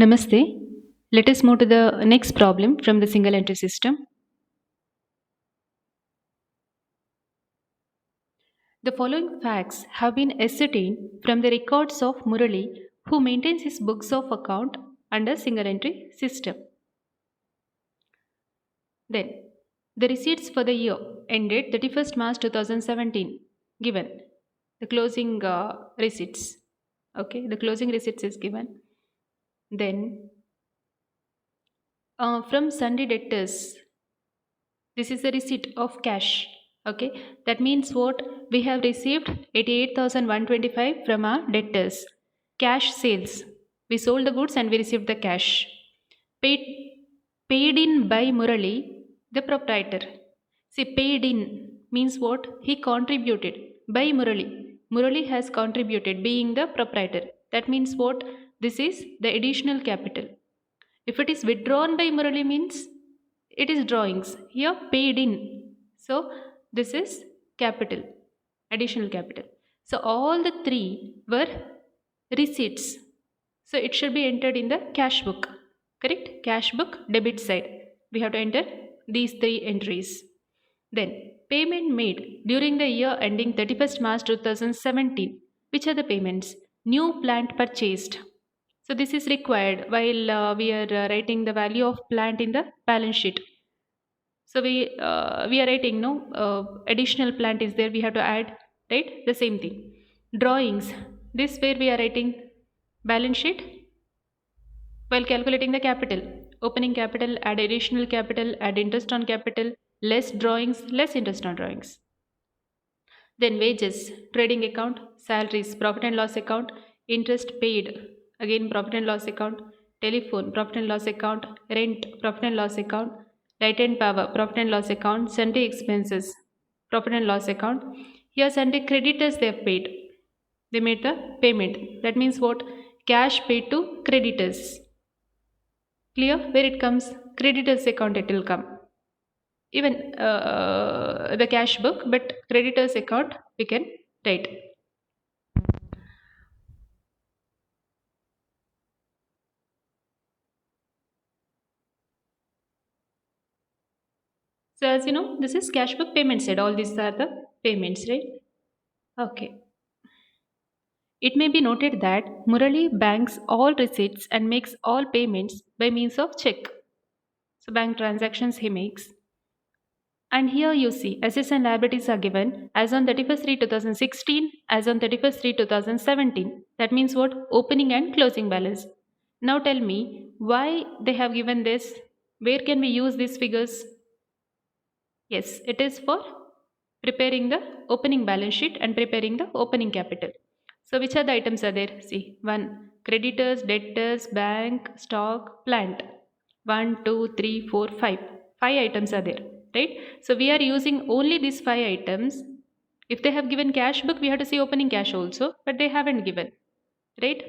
Namaste. Let us move to the next problem from the single entry system. The following facts have been ascertained from the records of Murali, who maintains his books of account under single entry system. Then, the receipts for the year ended 31st March 2017 given. The closing receipts. Okay, the closing receipts is given. Then, from Sunday debtors, this is the receipt of cash. Okay, that means what? We have received 88,125 from our debtors. Cash sales, we sold the goods and we received the cash. Paid paid in by Murali, the proprietor. See, paid in means what? He contributed by Murali. Murali has contributed, being the proprietor. That means what? This is the additional capital. If it is withdrawn by Murali means it is drawings. Here paid in. So this is capital, additional capital. So all the three were receipts. So it should be entered in the cash book. Correct? Cash book, debit side. We have to enter these three entries. Then payment made during the year ending 31st March 2017. Which are the payments? New plant purchased. So this is required while we are writing the value of plant in the balance sheet. So we are writing no additional plant is there. We have to add, right, the same thing. Drawings. This where we are writing balance sheet while calculating the capital. Opening capital, add additional capital, add interest on capital, less drawings, less interest on drawings. Then wages, trading account, salaries, profit and loss account, interest paid, again profit and loss account, telephone, profit and loss account, rent, profit and loss account, light and power, profit and loss account, Sunday expenses, profit and loss account. Here Sunday creditors they have paid. They made the payment. That means what? Cash paid to creditors. Clear? Where it comes? Creditors account it will come. Even the cash book, but creditors account we can write. So as you know, this is cash book payment side. All these are the payments, right? Okay. It may be noted that Murali banks all receipts and makes all payments by means of check. So bank transactions he makes. And here you see assets and liabilities are given as on 31st 3 2016, as on 31st 3 2017. That means what? Opening and closing balance. Now tell me why they have given this. Where can we use these figures? Yes, it is for preparing the opening balance sheet and preparing the opening capital. So, which are the items are there? See, 1. Creditors, debtors, bank, stock, plant. 1, 2, 3, 4, 5. 5 items are there, right? So, we are using only these 5 items. If they have given cash book, we have to see opening cash also, but they haven't given, right?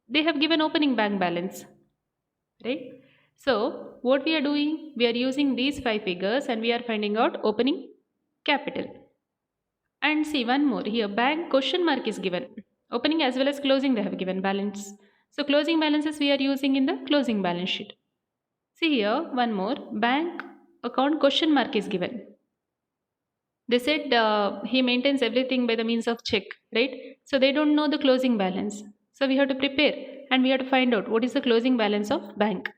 They have given opening bank balance, right? So what we are doing, we are using these five figures and we are finding out opening capital. And see one more here, bank question mark is given. Opening as well as closing they have given balance. So closing balances we are using in the closing balance sheet. See here one more, bank account question mark is given. They said he maintains everything by the means of check, right? So they don't know the closing balance. So we have to prepare and we have to find out what is the closing balance of bank.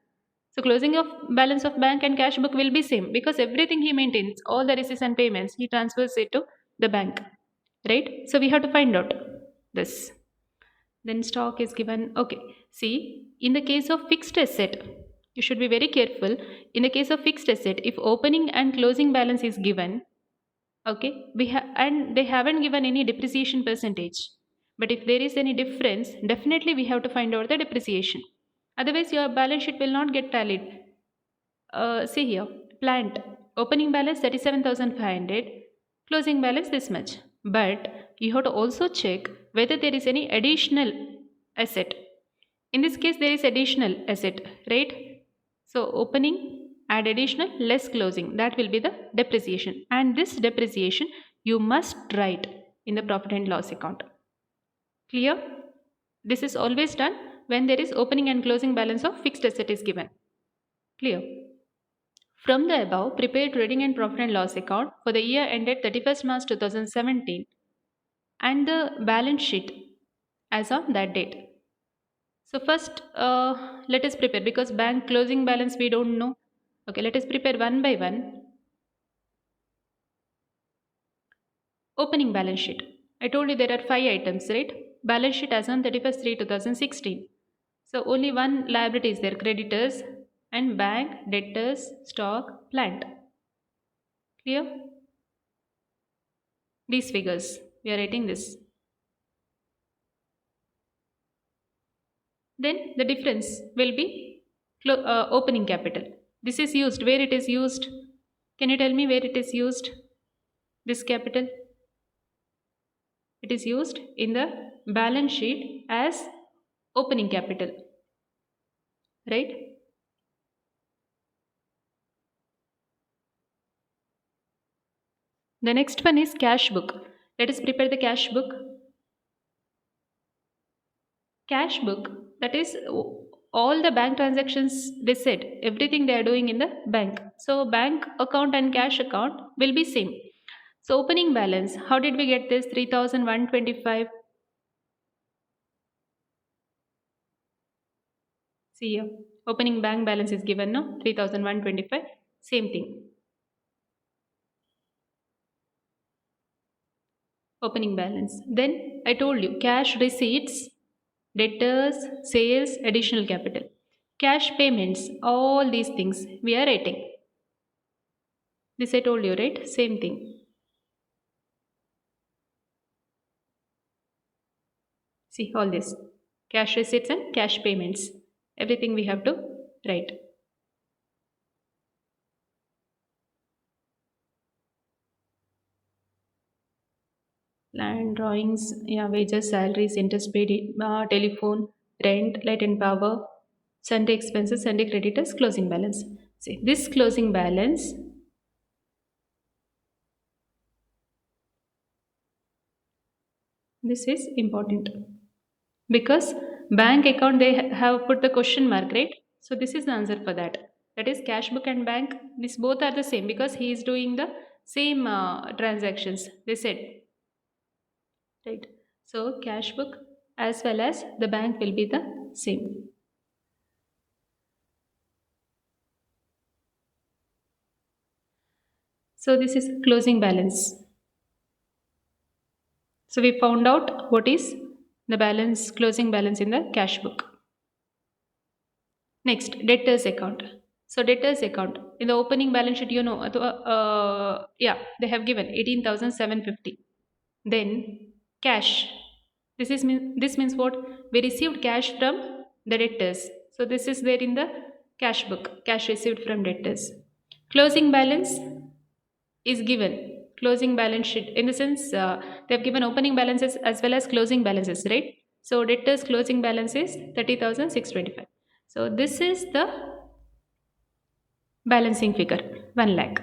So closing of balance of bank and cash book will be same because everything he maintains, all the receipts and payments, he transfers it to the bank, right? So we have to find out this. Then stock is given. Okay, see, in the case of fixed asset, you should be very careful. In the case of fixed asset, if opening and closing balance is given, okay, and they haven't given any depreciation percentage. But if there is any difference, definitely we have to find out the depreciation. Otherwise, your balance sheet will not get tallied. See here, plant opening balance 37,500, closing balance this much. But you have to also check whether there is any additional asset. In this case, there is additional asset, right? So opening, add additional, less closing. That will be the depreciation. And this depreciation you must write in the profit and loss account. Clear? This is always done when there is opening and closing balance of fixed asset is given. Clear? From the above, prepare trading and profit and loss account for the year ended 31st March 2017 and the balance sheet as on that date. So first, let us prepare because bank closing balance we don't know. Okay, let us prepare one by one. Opening balance sheet. I told you there are 5 items, right? Balance sheet as on 31st 3 2016. So only one liability is there, creditors and bank, debtors, stock, plant. Clear? These figures. We are writing this. Then the difference will be opening capital. This is used. Where it is used? Can you tell me where it is used? This capital? It is used in the balance sheet as opening capital. Right? The next one is cash book. Let us prepare the cash book. Cash book, that is all the bank transactions they said, everything they are doing in the bank. So bank account and cash account will be same. So opening balance, how did we get this 3125? See here, opening bank balance is given, no? 3125, same thing. Opening balance. Then I told you cash receipts, debtors, sales, additional capital. Cash payments, all these things we are writing. This I told you, right? Same thing. See all this. Cash receipts and cash payments. Everything we have to write. Land drawings, yeah, wages, salaries, interest paid, telephone, rent, light and power, Sunday expenses, Sunday creditors, closing balance. See, this closing balance, this is important because bank account they have put the question mark, right? So this is the answer for that. That is cash book and bank. These both are the same because he is doing the same transactions. They said, right? So cash book as well as the bank will be the same. So this is closing balance. So we found out what is the balance, closing balance in the cash book. Next, debtors account. So debtors account in the opening balance sheet, yeah, they have given 18,750. Then cash. This means what? We received cash from the debtors. So this is there in the cash book. Cash received from debtors. Closing balance is given. Closing balance sheet in the sense they have given opening balances as well as closing balances, right? So debtors closing balance is 30,625. So this is the balancing figure 1 lakh.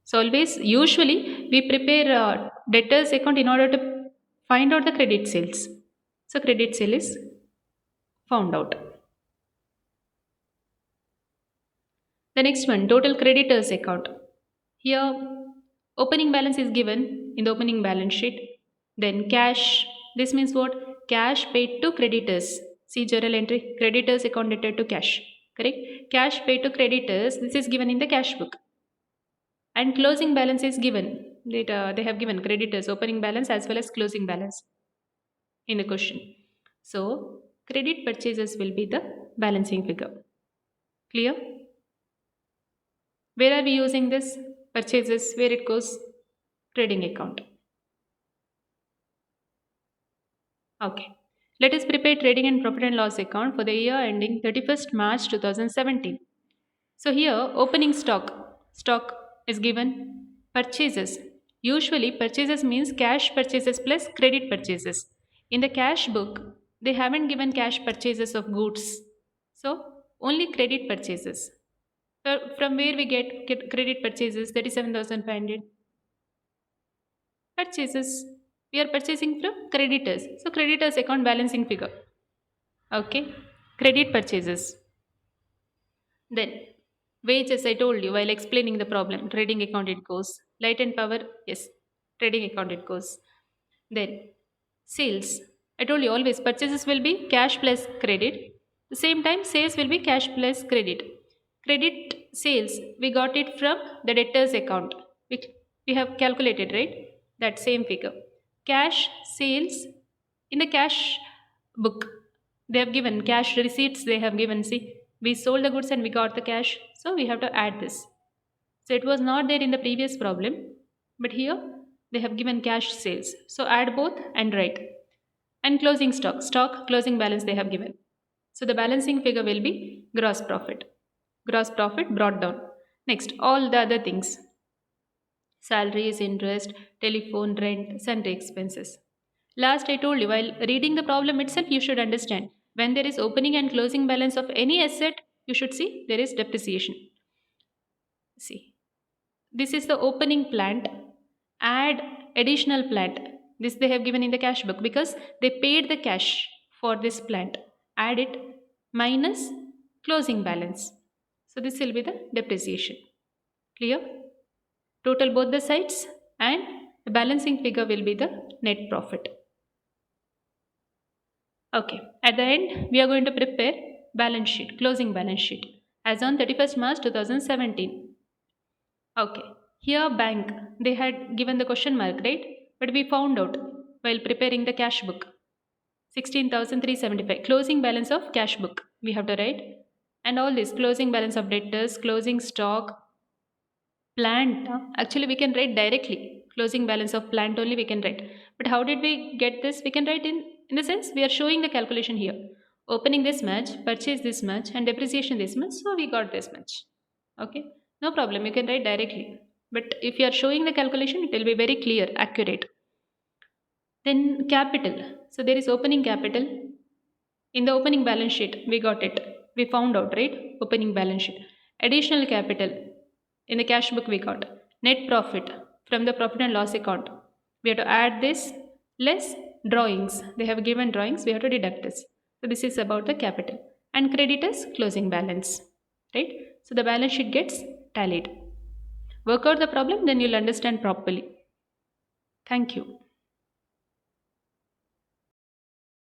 So always usually we prepare debtors account in order to find out the credit sales. So credit sale is found out. The next one, total creditors account. Here opening balance is given in the opening balance sheet. Then cash. This means what? Cash paid to creditors. See journal entry. Creditors account debtor to cash. Correct? Cash paid to creditors. This is given in the cash book. And closing balance is given. They have given creditors opening balance as well as closing balance in the question. So credit purchases will be the balancing figure. Clear? Where are we using this? Purchases, where it goes? Trading account. Okay. Let us prepare trading and profit and loss account for the year ending 31st March 2017. So here opening stock is given. Purchases. Usually purchases means cash purchases plus credit purchases. In the cash book, they haven't given cash purchases of goods. So only credit purchases. From where we get credit purchases 37,500. Purchases. We are purchasing from creditors. So creditors account balancing figure. Okay. Credit purchases. Then, wages, I told you while explaining the problem, trading account it goes. Light and power, yes, trading account it goes. Then, sales. I told you always purchases will be cash plus credit. The same time, sales will be cash plus credit. Credit sales, we got it from the debtors account, which we have calculated, right? That same figure. Cash sales in the cash book, they have given cash receipts, they have given, see, we sold the goods and we got the cash, so we have to add this. So it was not there in the previous problem, but here they have given cash sales. So add both and write. And closing stock, stock closing balance they have given. So the balancing figure will be gross profit. Gross profit brought down. Next, all the other things, salaries, interest, telephone, rent, sundry expenses. Last, I told you, while reading the problem itself, you should understand when there is opening and closing balance of any asset, you should see there is depreciation. See, this is the opening plant. Add additional plant. This they have given in the cash book because they paid the cash for this plant. Add it minus closing balance. So this will be the depreciation. Clear? Total both the sides and the balancing figure will be the net profit. Okay. At the end, we are going to prepare balance sheet, closing balance sheet as on 31st March 2017. Okay. Here, bank, they had given the question mark, right? But we found out while preparing the cash book 16,375. Closing balance of cash book. We have to write. And all this closing balance of debtors, closing stock, plant. Actually, we can write directly. Closing balance of plant only we can write. But how did we get this? We can write in the sense we are showing the calculation here. Opening this much, purchase this much, and depreciation this much. So we got this much. Okay, no problem. You can write directly. But if you are showing the calculation, it will be very clear, accurate. Then capital. So there is opening capital. In the opening balance sheet, we got it. We found out, right? Opening balance sheet. Additional capital. In the cash book, we got net profit from the profit and loss account. We have to add this less drawings. They have given drawings. We have to deduct this. So this is about the capital. And creditors closing balance. Right? So the balance sheet gets tallied. Work out the problem, then you'll understand properly. Thank you.